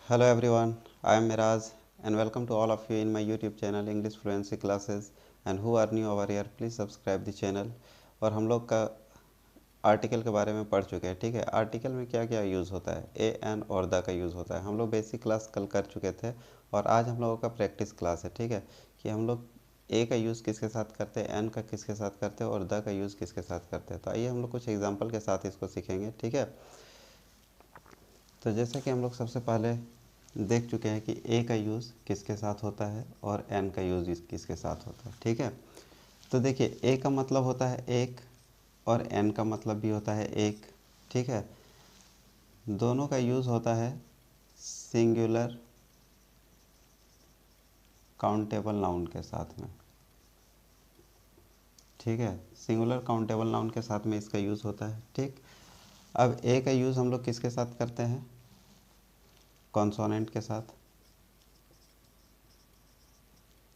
Hello everyone, I am Miraj and welcome to all of you in my YouTube channel English Fluency Classes and who are new over here please subscribe the channel। और हम लोग का article के बारे में पढ़ चुके हैं। ठीक है, आर्टिकल में क्या क्या यूज़ होता है, ए एन और द का यूज़ होता है। हम लोग बेसिक क्लास कल कर चुके थे और आज हम लोगों का प्रैक्टिस क्लास है। ठीक है, कि हम लोग ए का यूज़ किसके साथ करते हैं, एन का किसके साथ करते हैं और द का यूज़ किसके साथ करते हैं। तो आइए हम लोग कुछ एग्जाम्पल के साथ इसको सीखेंगे। ठीक है, तो जैसा कि हम लोग सबसे पहले देख चुके हैं कि ए का यूज़ किसके साथ होता है और एन का यूज़ किसके साथ होता है। ठीक है, तो देखिए ए का मतलब होता है एक और एन का मतलब भी होता है एक। ठीक है, दोनों का यूज़ होता है सिंगुलर काउंटेबल नाउन के साथ में। ठीक है, सिंगुलर काउंटेबल नाउन के साथ में इसका यूज़ होता है। ठीक, अब ए का यूज़ हम लोग किसके साथ करते हैं, कॉन्सोनेंट के साथ।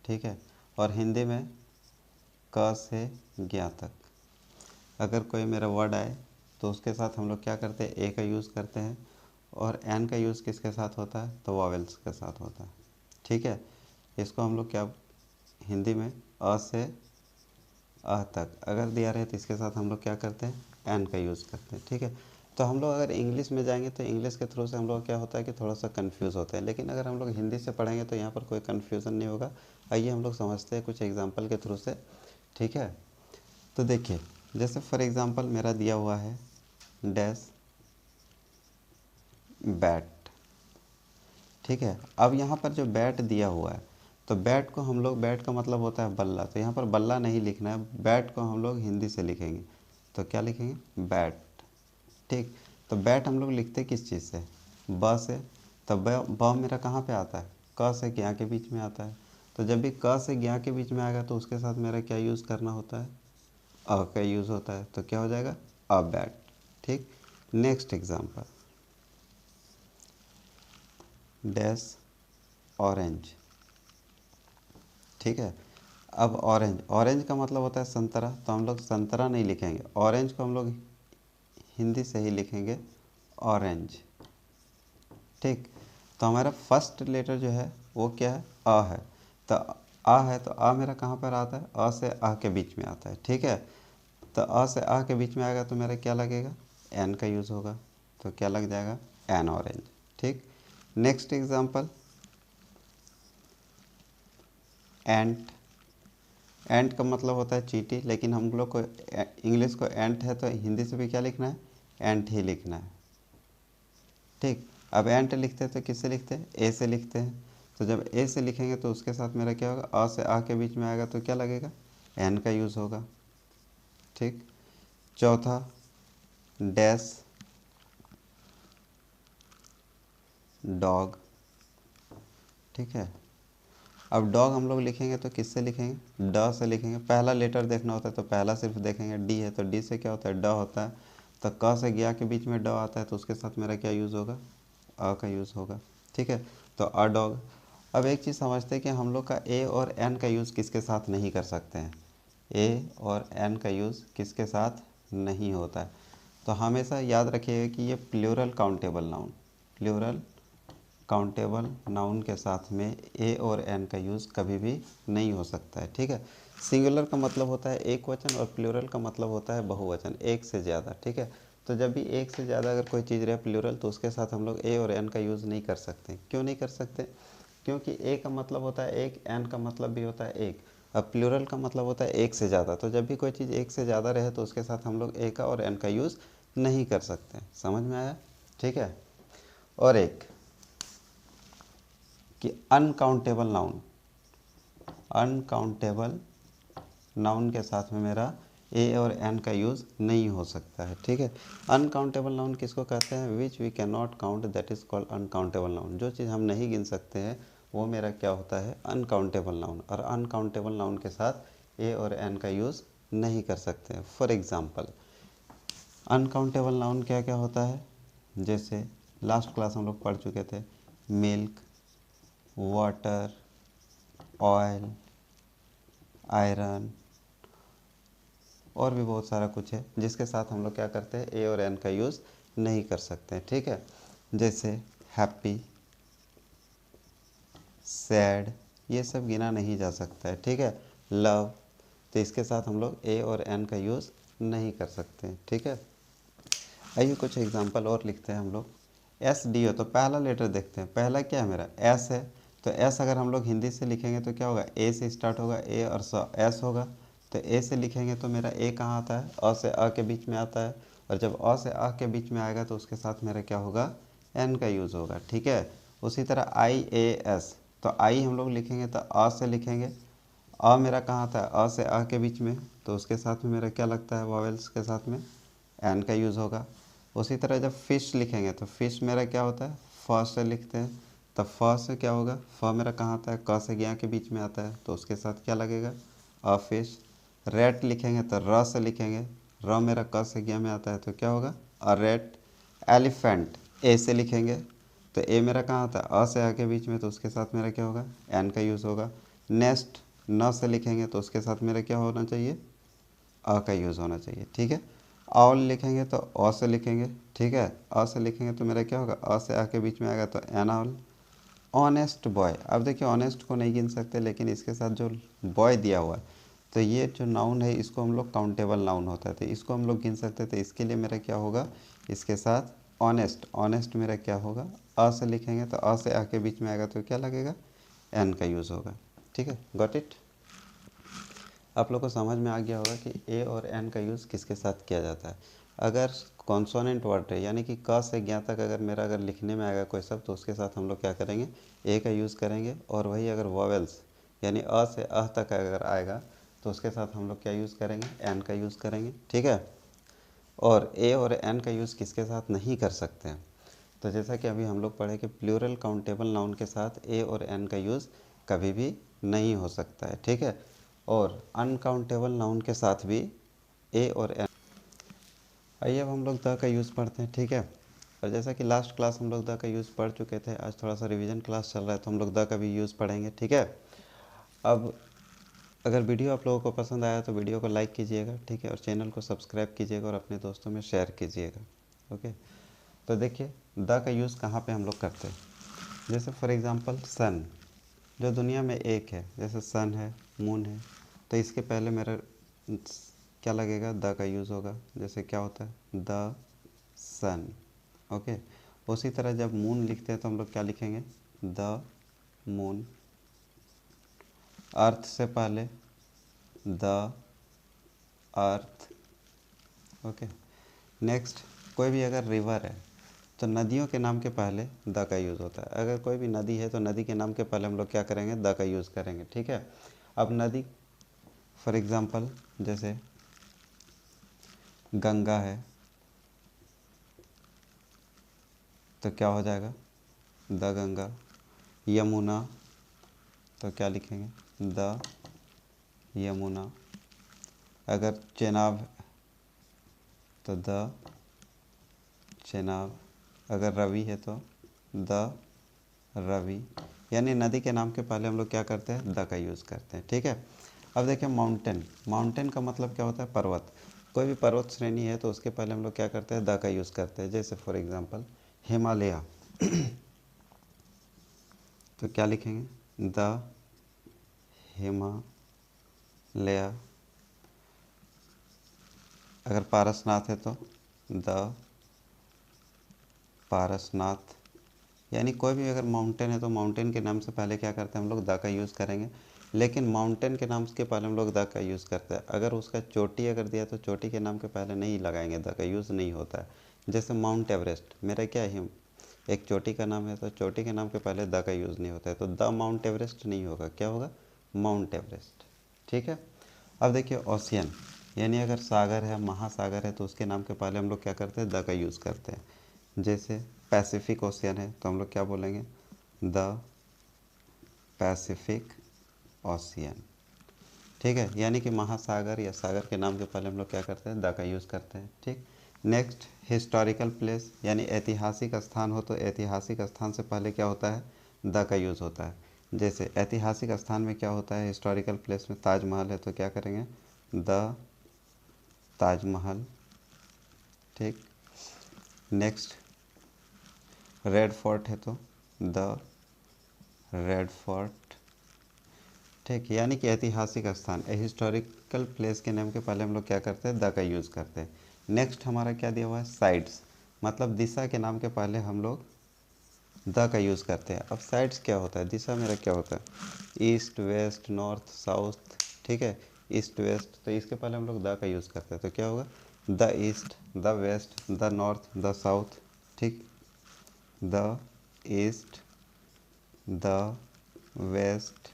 ठीक है, और हिंदी में क से ज्ञ तक अगर कोई मेरा वर्ड आए तो उसके साथ हम लोग क्या करते हैं, ए का यूज़ करते हैं। और एन का यूज़ किसके साथ होता है, तो वॉवेल्स के साथ होता है। ठीक है, इसको हम लोग क्या हिंदी में अ से अ तक अगर दिया रहे तो इसके साथ हम लोग क्या करते हैं, एन का यूज़ करते हैं। ठीक है, तो हम लोग अगर इंग्लिश में जाएंगे तो इंग्लिश के थ्रू से हम लोग क्या होता है कि थोड़ा सा कंफ्यूज होते हैं, लेकिन अगर हम लोग हिंदी से पढ़ेंगे तो यहाँ पर कोई कन्फ्यूज़न नहीं होगा। आइए हम लोग समझते हैं कुछ एग्जाम्पल के थ्रू से। ठीक है, तो देखिए जैसे फॉर एग्ज़ाम्पल मेरा दिया हुआ है डैश बैट। ठीक है, अब यहाँ पर जो बैट दिया हुआ है तो बैट को हम लोग, बैट का मतलब होता है बल्ला, तो यहाँ पर बल्ला नहीं लिखना है, बैट को हम लोग हिंदी से लिखेंगे। तो क्या लिखेंगे, बैट। ठीक, तो बैट हम लोग लिखते किस चीज़ से, ब से। तो ब मेरा कहाँ पे आता है, क से ज्ञ के बीच में आता है। तो जब भी क से ज्ञ के बीच में आएगा तो उसके साथ मेरा क्या यूज़ करना होता है, अ का यूज़ होता है। तो क्या हो जाएगा, अ बैट। ठीक, नेक्स्ट एग्जांपल डैश ऑरेंज। ठीक है, अब ऑरेंज, ऑरेंज का मतलब होता है संतरा, तो हम लोग संतरा नहीं लिखेंगे, ऑरेंज को हम लोग हिंदी से ही लिखेंगे ऑरेंज। ठीक, तो हमारा फर्स्ट लेटर जो है वो क्या है, अ है। तो आ है तो आ मेरा कहाँ पर आता है, अ से आ के बीच में आता है। ठीक है, तो अ से आ के बीच में आएगा तो मेरा क्या लगेगा, एन का यूज़ होगा। तो क्या लग जाएगा, एन ऑरेंज। ठीक, नेक्स्ट एग्जांपल एंट। एंट का मतलब होता है चींटी, लेकिन हम लोग को इंग्लिश को एंट है तो हिंदी से भी क्या लिखना है, एंट ही लिखना है। ठीक, अब एंट लिखते हैं तो किससे लिखते हैं, ए से लिखते हैं। तो जब ए से लिखेंगे तो उसके साथ मेरा क्या होगा, अ से आ के बीच में आएगा तो क्या लगेगा, एन का यूज़ होगा। ठीक, चौथा डैश डॉग। ठीक है, अब डॉग हम लोग लिखेंगे तो किससे लिखेंगे, ड से लिखेंगे। पहला लेटर देखना होता है तो पहला सिर्फ देखेंगे, डी है तो डी से क्या होता है, ड होता है। तो क से ज्ञ के बीच में ड आता है तो उसके साथ मेरा क्या यूज़ होगा, अ का यूज़ होगा। ठीक है, तो अ डॉग। अब एक चीज़ समझते हैं कि हम लोग का ए और एन का यूज़ किसके साथ नहीं कर सकते हैं, ए और एन का यूज़ किसके साथ नहीं होता है। तो हमेशा याद रखिएगा कि ये plural countable noun, plural countable noun के साथ में ए और एन का यूज़ कभी भी नहीं हो सकता है। ठीक है, सिंगुलर का मतलब होता है एक वचन और प्लूरल का मतलब होता है बहुवचन, एक से ज़्यादा। ठीक है, तो जब भी एक से ज़्यादा अगर कोई चीज़ रहे प्लूरल तो उसके साथ हम लोग ए और एन का यूज़ नहीं कर सकते। क्यों नहीं कर सकते, क्योंकि ए का मतलब होता है एक, एन का मतलब भी होता है एक। अब प्लूरल का मतलब होता है एक से ज़्यादा, तो जब भी कोई चीज़ एक से ज़्यादा रहे तो उसके साथ हम लोग ए का और एन का यूज़ नहीं कर सकते। समझ में आया। ठीक है, और एक कि अनकाउंटेबल नाउन, अनकाउंटेबल नाउन के साथ में मेरा ए और एन का यूज़ नहीं हो सकता है। ठीक है, अनकाउंटेबल नाउन किसको कहते हैं, which we can not count that is called uncountable noun. जो चीज़ हम नहीं गिन सकते हैं वो मेरा क्या होता है, अनकाउंटेबल नाउन। और अनकाउंटेबल नाउन के साथ ए और एन का यूज़ नहीं कर सकते हैं। फॉर एग्ज़ाम्पल अनकाउंटेबल नाउन क्या क्या होता है, जैसे लास्ट क्लास हम लोग पढ़ चुके थे, मिल्क, वाटर, ऑयल, आयरन और भी बहुत सारा कुछ है जिसके साथ हम लोग क्या करते हैं, ए और एन का यूज़ नहीं कर सकते हैं। ठीक है, जैसे हैप्पी, सैड, ये सब गिना नहीं जा सकता है, ठीक है। लव, तो इसके साथ हम लोग ए और एन का यूज़ नहीं कर सकते, ठीक है। आइए कुछ एग्जांपल और लिखते हैं हम लोग। एस डी हो तो पहला लेटर देखते हैं, पहला क्या है मेरा एस है, तो एस अगर हम लोग हिंदी से लिखेंगे तो क्या होगा, ए से स्टार्ट होगा, ए और एस होगा। तो ए से लिखेंगे तो मेरा ए कहाँ आता है, अ से अ के बीच में आता है, और जब अ से अ के बीच में आएगा तो उसके साथ मेरा क्या होगा, एन का यूज़ होगा, ठीक है। उसी तरह आई ए एस, तो आई हम लोग लिखेंगे तो अ से लिखेंगे, अ मेरा कहाँ था, अ से अ के बीच में, तो उसके साथ में मेरा क्या लगता है, वॉवेल्स के साथ में एन का यूज़ होगा। उसी तरह जब फिश लिखेंगे तो फिश मेरा क्या होता है, फ से लिखते हैं, तब फ से क्या होगा, फ मेरा कहाँ आता है, क से ज्ञा के बीच में आता है, तो उसके साथ क्या लगेगा, अ फिश। रेट लिखेंगे तो र से लिखेंगे, र मेरा क से ज्ञा में आता है तो क्या होगा, अ रेट। एलिफेंट ए से लिखेंगे, तो ए मेरा कहाँ आता है, अ से अ के बीच में, तो उसके साथ मेरा क्या होगा, एन का यूज़ होगा। नेस्ट न से लिखेंगे तो उसके साथ मेरा क्या होना चाहिए, अ का यूज़ होना चाहिए, ठीक है। ऑल लिखेंगे तो अ से लिखेंगे, ठीक है, अ से लिखेंगे तो मेरा क्या होगा, अ से अ के बीच में आएगा तो एन ऑल। ऑनेस्ट बॉय, अब देखिए ऑनेस्ट को नहीं गिन सकते, लेकिन इसके साथ जो बॉय दिया हुआ है, तो ये जो नाउन है इसको हम लोग काउंटेबल नाउन होता है, तो इसको हम लोग गिन सकते थे। इसके लिए मेरा क्या होगा, इसके साथ ऑनेस्ट, ऑनेस्ट मेरा क्या होगा, अ से लिखेंगे तो अ से अ के बीच में आएगा तो क्या लगेगा, एन का यूज़ होगा, ठीक है। Got it. आप लोग को समझ में आ गया होगा कि ए और एन का यूज़ किसके साथ किया जाता है। अगर कॉन्सोनेंट वर्ड है, यानी कि क से ज्ञ तक अगर मेरा अगर लिखने में आएगा कोई शब्द, तो उसके साथ हम लोग क्या करेंगे, ए का यूज़ करेंगे। और वही अगर वॉवेल्स यानी अ से अह तक अगर आएगा तो उसके साथ हम लोग क्या यूज़ करेंगे, एन का यूज़ करेंगे, ठीक है। और ए और एन का यूज़ किसके साथ नहीं कर सकते हैं, तो जैसा कि अभी हम लोग पढ़े कि प्लूरल काउंटेबल नाउन के साथ ए और एन का यूज़ कभी भी नहीं हो सकता है, ठीक है। और अनकाउंटेबल नाउन के साथ भी ए और एन। आइए अब हम लोग द का यूज़ पढ़ते हैं, ठीक है। और जैसा कि लास्ट क्लास हम लोग द का यूज़ पढ़ चुके थे, आज थोड़ा सा रिवीजन क्लास चल रहा है तो हम लोग द का भी यूज़ पढ़ेंगे, ठीक है। अब अगर वीडियो आप लोगों को पसंद आया तो वीडियो को लाइक कीजिएगा, ठीक है, और चैनल को सब्सक्राइब कीजिएगा और अपने दोस्तों में शेयर कीजिएगा, ओके। तो देखिए द का यूज़ कहाँ पे हम लोग करते हैं, जैसे फॉर एग्ज़ाम्पल सन, जो दुनिया में एक है, जैसे सन है, मून है, तो इसके पहले मेरा क्या लगेगा, द का यूज़ होगा। जैसे क्या होता है, द सन, ओके। उसी तरह जब मून लिखते हैं तो हम लोग क्या लिखेंगे, द मून। अर्थ से पहले द अर्थ, ओके। नेक्स्ट कोई भी अगर रिवर है तो नदियों के नाम के पहले द का यूज़ होता है। अगर कोई भी नदी है तो नदी के नाम के पहले हम लोग क्या करेंगे, द का यूज़ करेंगे, ठीक है। अब नदी फॉर एग्ज़ाम्पल जैसे गंगा है तो क्या हो जाएगा, द गंगा। यमुना तो क्या लिखेंगे, द यमुना। अगर चेनाब तो द चेनाब। अगर रवि है तो द रवि। यानी नदी के नाम के पहले हम लोग क्या करते हैं, द का यूज़ करते हैं, ठीक है। अब देखिए माउंटेन, माउंटेन का मतलब क्या होता है, पर्वत। कोई भी पर्वत श्रेणी है तो उसके पहले हम लोग क्या करते हैं, द का यूज़ करते हैं। जैसे फॉर एग्ज़ाम्पल हिमालय तो क्या लिखेंगे, द हिमालय। अगर पारसनाथ है तो द पारसनाथ। यानी कोई भी अगर माउंटेन है तो माउंटेन के नाम से पहले क्या करते हैं हम लोग, द का यूज़ करेंगे। लेकिन माउंटेन के नाम के पहले हम लोग द का यूज़ करते हैं। अगर उसका चोटी अगर दिया तो चोटी के नाम के पहले नहीं लगाएंगे, द का यूज़ नहीं होता है। जैसे माउंट एवरेस्ट मेरा क्या है, एक चोटी का नाम है तो चोटी के नाम के पहले द का यूज़ नहीं होता है, तो द माउंट एवरेस्ट नहीं होगा, क्या होगा, माउंट एवरेस्ट, ठीक है। अब देखिए ओशियन, यानी अगर सागर है, महासागर है, तो उसके नाम के पहले हम लोग क्या करते हैं, द का यूज़ करते हैं। जैसे पैसिफिक ओशियन है तो हम लोग क्या बोलेंगे, द पैसिफिक ओशियन, ठीक है। यानी कि महासागर या सागर के नाम के पहले हम लोग क्या करते हैं, द का यूज़ करते हैं, ठीक। नेक्स्ट हिस्टोरिकल प्लेस, यानी ऐतिहासिक स्थान हो तो ऐतिहासिक स्थान से पहले क्या होता है, द का यूज़ होता है। जैसे ऐतिहासिक स्थान में क्या होता है, हिस्टोरिकल प्लेस में ताजमहल है तो क्या करेंगे, द ताजमहल, ठीक। नेक्स्ट रेड फोर्ट है तो द रेड फोर्ट, ठीक, यानी कि ऐतिहासिक स्थान, ए हिस्टोरिकल प्लेस के नाम के पहले हम लोग क्या करते हैं, द का यूज़ करते हैं। नेक्स्ट हमारा क्या दिया हुआ है, साइड्स, मतलब दिशा के नाम के पहले हम लोग द का यूज़ करते हैं। अब साइड्स क्या होता है, दिशा मेरा क्या होता है, ईस्ट वेस्ट नॉर्थ साउथ, ठीक है, ईस्ट वेस्ट, तो इसके पहले हम लोग द का यूज़ करते हैं, तो क्या होगा, the east, the west, the north, the south, ठीक, the east, the west,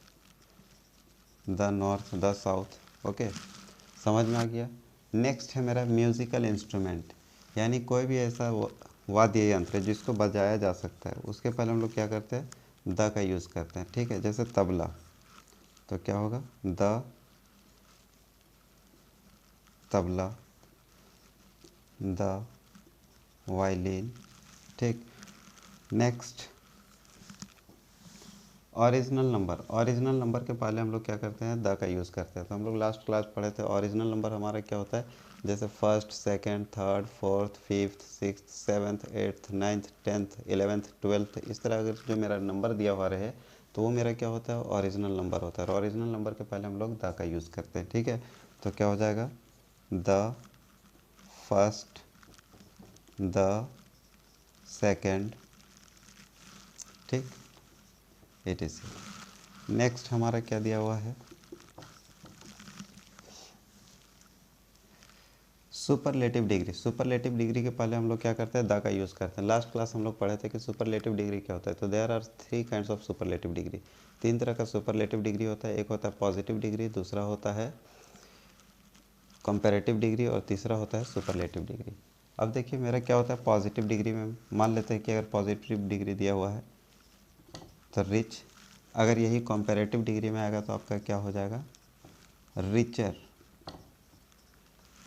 the north, the south, okay, समझ में आ गया। नेक्स्ट है मेरा म्यूज़िकल इंस्ट्रूमेंट, यानी कोई भी ऐसा वाद्य यंत्र जिसको बजाया जा सकता है, उसके पहले हम लोग क्या करते हैं, द का यूज़ करते हैं, ठीक है, जैसे तबला, तो क्या होगा, द तबला, द वायलिन, ठीक। Next original number, original number के पहले हम लोग क्या करते हैं, द का यूज़ करते हैं। तो हम लोग लास्ट क्लास पढ़े थे ओरिजिनल नंबर हमारा क्या होता है, जैसे first second third fourth fifth sixth seventh eighth ninth tenth 11th 12th, इस तरह अगर जो मेरा नंबर दिया हुआ रहे तो वो मेरा क्या होता है, ओरिजिनल नंबर होता है। और ओरिजिनल नंबर के पहले हम लोग द का यूज़ करते हैं, ठीक है। तो क्या हो जाएगा, द फर्स्ट, द सेकेंड, ठीक, etc। नेक्स्ट हमारा क्या दिया हुआ है, सुपरलेटिव डिग्री। सुपरलेटिव डिग्री के पहले हम लोग क्या करते हैं, द का यूज़ करते हैं। लास्ट क्लास हम लोग पढ़े थे कि सुपरलेटिव डिग्री क्या होता है। तो there are 3 kinds of superlative degree, 3 तरह का सुपरलेटिव डिग्री होता है। एक होता है पॉजिटिव डिग्री, दूसरा होता है कंपैरेटिव डिग्री और तीसरा होता है सुपरलेटिव डिग्री। अब देखिए मेरा क्या होता है पॉजिटिव डिग्री में, मान लेते हैं कि अगर पॉजिटिव डिग्री दिया हुआ है तो रिच, अगर यही कंपैरेटिव डिग्री में आएगा तो आपका क्या हो जाएगा, रिचर।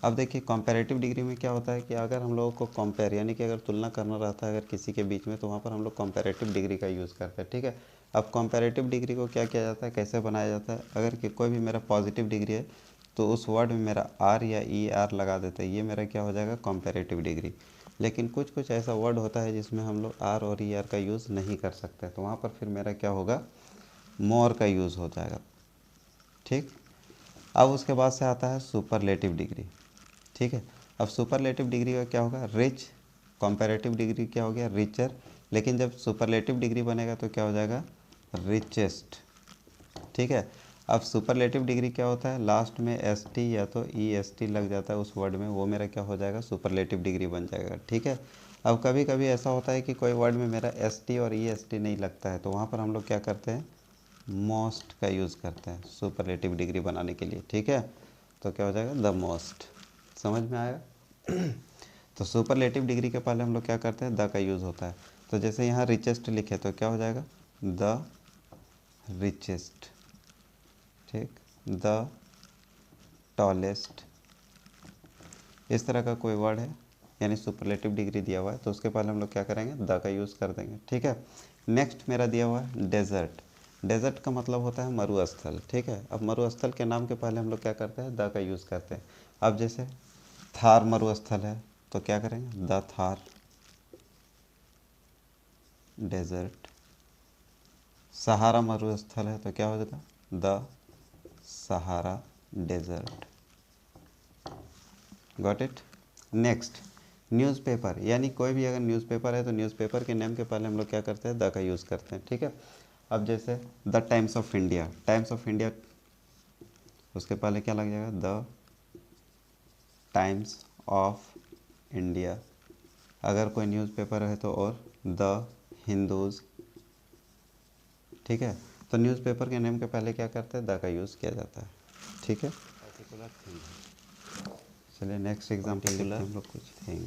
अब देखिए कंपैरेटिव डिग्री में क्या होता है कि अगर हम लोगों को कंपेयर यानी कि अगर तुलना करना रहता है अगर किसी के बीच में, तो वहाँ पर हम लोग कंपैरेटिव डिग्री का यूज़ करते हैं, ठीक है। अब कंपैरेटिव डिग्री को क्या किया जाता है, कैसे बनाया जाता है, अगर कि कोई भी मेरा पॉजिटिव डिग्री है तो उस वर्ड में मेरा आर या ई आर लगा देते हैं, ये मेरा क्या हो जाएगा, कंपैरेटिव डिग्री। लेकिन कुछ कुछ ऐसा वर्ड होता है जिसमें हम लोग आर और ई आर का यूज़ नहीं कर सकते, तो वहाँ पर फिर मेरा क्या होगा, मोर का यूज़ हो जाएगा, ठीक। अब उसके बाद से आता है सुपरलेटिव डिग्री, ठीक है। अब सुपरलेटिव डिग्री का क्या होगा, रिच, कंपैरेटिव डिग्री क्या हो गया, रिचर, लेकिन जब सुपरलेटिव डिग्री बनेगा तो क्या हो जाएगा, रिचेस्ट, ठीक है। अब सुपरलेटिव डिग्री क्या होता है, लास्ट में एस टी या तो ई एस टी लग जाता है उस वर्ड में, वो मेरा क्या हो जाएगा, सुपरलेटिव डिग्री बन जाएगा, ठीक है। अब कभी कभी ऐसा होता है कि कोई वर्ड में मेरा एस टी और ई एस टी नहीं लगता है, तो वहाँ पर हम लोग क्या करते हैं, मोस्ट का यूज़ करते हैं सुपरलेटिव डिग्री बनाने के लिए, ठीक है। तो क्या हो जाएगा, द मोस्ट, समझ में आया। तो सुपरलेटिव डिग्री के पहले हम लोग क्या करते हैं, द का यूज़ होता है। तो जैसे यहाँ रिचेस्ट लिखे तो क्या हो जाएगा, द रिचेस्ट, ठीक, द टॉलेस्ट, इस तरह का कोई वर्ड है यानी सुपरलेटिव डिग्री दिया हुआ है तो उसके पहले हम लोग क्या करेंगे, द का यूज़ कर देंगे, ठीक है। नेक्स्ट मेरा दिया हुआ है डेजर्ट। डेजर्ट का मतलब होता है मरुस्थल, ठीक है। अब मरुस्थल के नाम के पहले हम लोग क्या करते हैं, द का यूज़ करते हैं। अब जैसे थार मरुस्थल है तो क्या करेंगे, द थार डेजर्ट। सहारा मरुस्थल है तो क्या हो जाएगा, the Sahara desert, got it. Next newspaper, यानी कोई भी अगर न्यूज़पेपर है तो न्यूज़पेपर के नेम के पहले हम लोग क्या करते हैं, द का यूज़ करते हैं, ठीक है। अब जैसे the times of India, times of India, उसके पहले क्या लग जाएगा, द टाइम्स ऑफ इंडिया। अगर कोई न्यूज़पेपर है तो और द हिंदूज़, ठीक है। तो न्यूज़पेपर के नेम के पहले क्या करते हैं, द का यूज़ किया जाता है, ठीक है। पर्टिकुलर थिंग, चलिए नेक्स्ट एग्जाम्पल लिखते हैं हम लोग कुछ थिंग,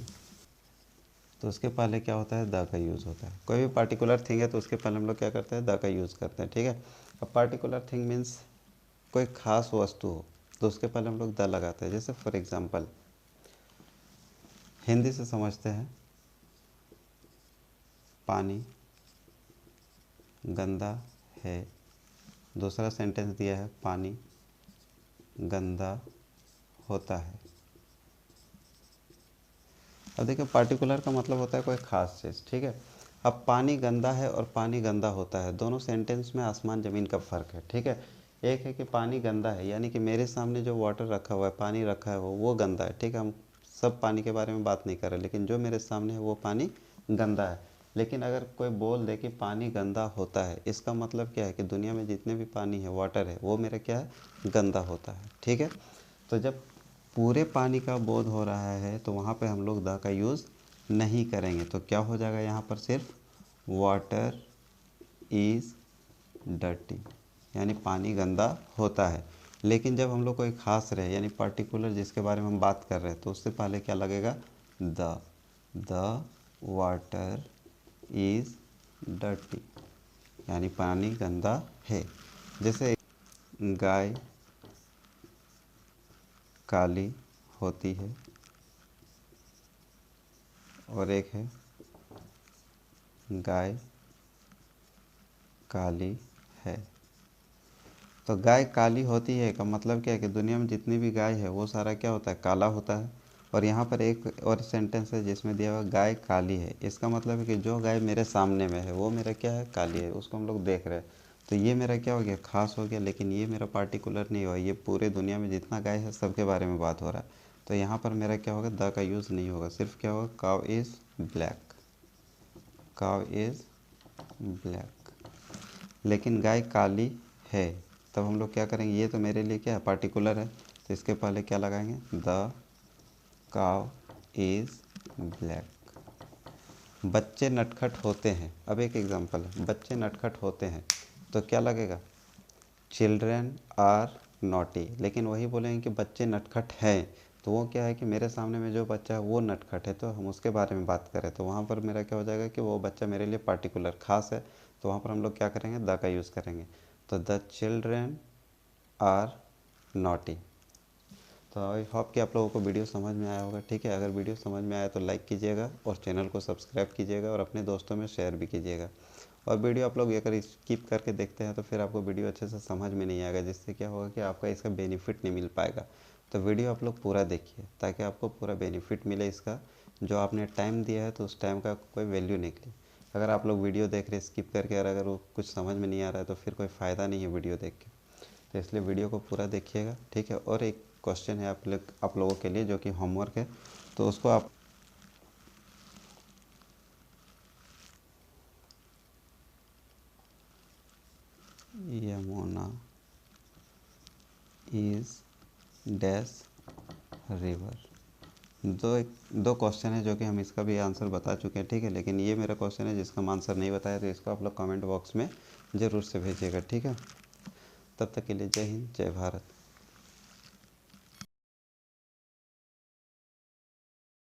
तो उसके पहले क्या होता है, द का यूज़ होता है। कोई भी पार्टिकुलर थिंग है तो उसके पहले हम लोग क्या करते हैं, द का यूज़ करते हैं, ठीक है। अब पार्टिकुलर थिंग मीन्स कोई ख़ास वस्तु हो तो उसके पहले हम लोग द लगाते हैं। जैसे फॉर एग्ज़ाम्पल हिंदी से समझते हैं, पानी गंदा है, दूसरा सेंटेंस दिया है पानी गंदा होता है। अब देखिए पार्टिकुलर का मतलब होता है कोई ख़ास चीज़, ठीक है। अब पानी गंदा है और पानी गंदा होता है, दोनों सेंटेंस में आसमान ज़मीन का फ़र्क है। ठीक है, एक है कि पानी गंदा है, यानी कि मेरे सामने जो वाटर रखा हुआ है, पानी रखा है वो गंदा है। ठीक है, हम सब पानी के बारे में बात नहीं कर रहे, लेकिन जो मेरे सामने है वो पानी गंदा है। लेकिन अगर कोई बोल दे कि पानी गंदा होता है, इसका मतलब क्या है कि दुनिया में जितने भी पानी है, वाटर है, वो मेरा क्या है, गंदा होता है। ठीक है, तो जब पूरे पानी का बोध हो रहा है तो वहाँ पे हम लोग द का यूज़ नहीं करेंगे। तो क्या हो जाएगा यहाँ पर, सिर्फ वाटर इज़ डर्टी, यानी पानी गंदा होता है। लेकिन जब हम लोग कोई ख़ास रहे, यानी पर्टिकुलर जिसके बारे में हम बात कर रहे हैं, तो उससे पहले क्या लगेगा, द वाटर इज़ डर्टी, यानी पानी गंदा है। जैसे गाय काली होती है और एक है गाय काली है। तो गाय काली होती है का मतलब क्या है कि दुनिया में जितनी भी गाय है वो सारा क्या होता है, काला होता है। और यहाँ पर एक और सेंटेंस है जिसमें दिया हुआ गाय काली है, इसका मतलब है कि जो गाय मेरे सामने में है वो मेरा क्या है, काली है, उसको हम लोग देख रहे हैं। तो ये मेरा क्या हो गया, खास हो गया, लेकिन ये मेरा पार्टिकुलर नहीं हुआ, ये पूरे दुनिया में जितना गाय है सबके बारे में बात हो रहा है। तो यहाँ पर मेरा क्या होगा, द का यूज़ नहीं होगा, सिर्फ क्या होगा, काव इज़ ब्लैक, काव इज़ ब्लैक। लेकिन गाय काली है, तब हम लोग क्या करेंगे, ये तो मेरे लिए क्या है, पार्टिकुलर है, तो इसके पहले क्या लगाएंगे, द काव इज़ ब्लैक। बच्चे नटखट होते हैं, अब एक एग्जांपल है, बच्चे नटखट होते हैं, तो क्या लगेगा, चिल्ड्रेन आर नॉटी। लेकिन वही बोलेंगे कि बच्चे नटखट हैं, तो वो क्या है कि मेरे सामने में जो बच्चा है वो नटखट है, तो हम उसके बारे में बात करें, तो वहाँ पर मेरा क्या हो जाएगा कि वो बच्चा मेरे लिए पार्टिकुलर खास है, तो वहाँ पर हम लोग क्या करेंगे, द का यूज़ करेंगे। तो द चिल्ड्रेन आर नॉटी। तो आई होप कि आप लोगों को वीडियो समझ में आया होगा। ठीक है, अगर वीडियो समझ में आया तो लाइक कीजिएगा और चैनल को सब्सक्राइब कीजिएगा और अपने दोस्तों में शेयर भी कीजिएगा। और वीडियो आप लोग अगर स्किप करके देखते हैं तो फिर आपको वीडियो अच्छे से समझ में नहीं आएगा, जिससे क्या होगा कि आपका इसका बेनिफिट नहीं मिल पाएगा। तो वीडियो आप लोग पूरा देखिए ताकि आपको पूरा बेनिफिट मिले इसका। जो आपने टाइम दिया है तो उस टाइम का कोई वैल्यू निकले। अगर आप लोग वीडियो देख रहे स्किप करके और अगर वो कुछ समझ में नहीं आ रहा है तो फिर कोई फ़ायदा नहीं है वीडियो देख के। तो इसलिए वीडियो को पूरा देखिएगा। ठीक है, और एक क्वेश्चन है आप लोगों के लिए जो कि होमवर्क है, तो उसको आप यमुना इज़ डैश रिवर। दो क्वेश्चन है जो कि हम इसका भी आंसर बता चुके हैं। ठीक है, लेकिन ये मेरा क्वेश्चन है जिसका हम आंसर नहीं बताया, तो इसको आप लोग कमेंट बॉक्स में ज़रूर से भेजिएगा। ठीक है, तब तक के लिए जय हिंद, जय भारत।